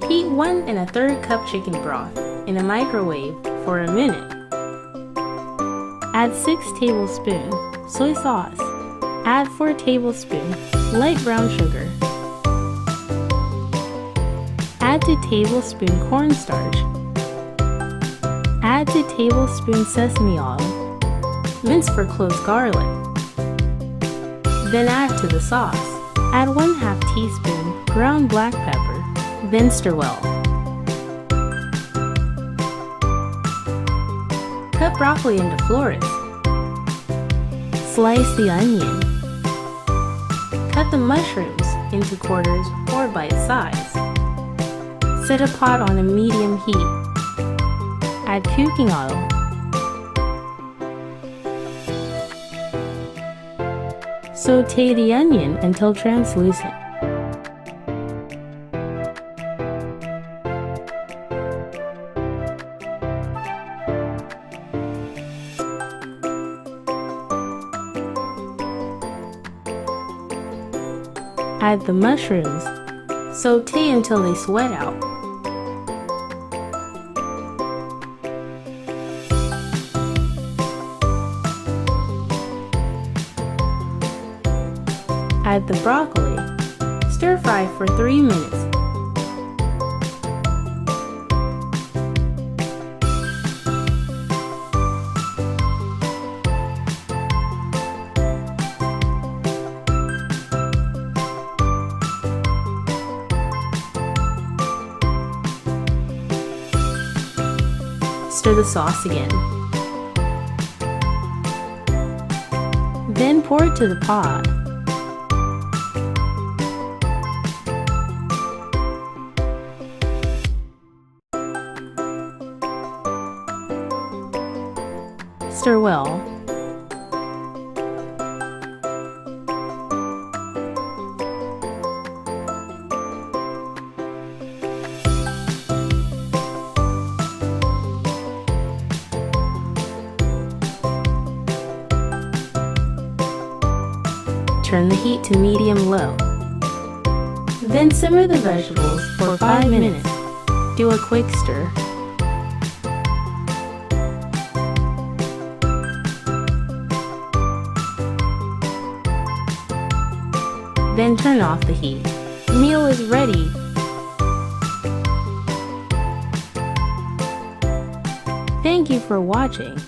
Heat 1 1/3 cup chicken broth in a microwave for a minute. Add 6 tablespoons soy sauce. Add 4 tablespoons light brown sugar. Add 2 tablespoons cornstarch. Add 2 tablespoons sesame oil. Mince for cloves garlic. Then add to the sauce. Add 1/2 teaspoon ground black pepper. Then stir well. Cut broccoli into florets. Slice the onion. Cut the mushrooms into quarters or bite size. Set a pot on a medium heat. Add cooking oil. Sauté the onion until translucent. Add the mushrooms. Sauté until they sweat out. Add the broccoli. Stir fry for 3 minutes. Stir the sauce again. Then pour it to the pot. Stir well. Turn the heat to medium-low. Then simmer the vegetables for 5 minutes. Do a quick stir. Then turn off the heat. Meal is ready. Thank you for watching.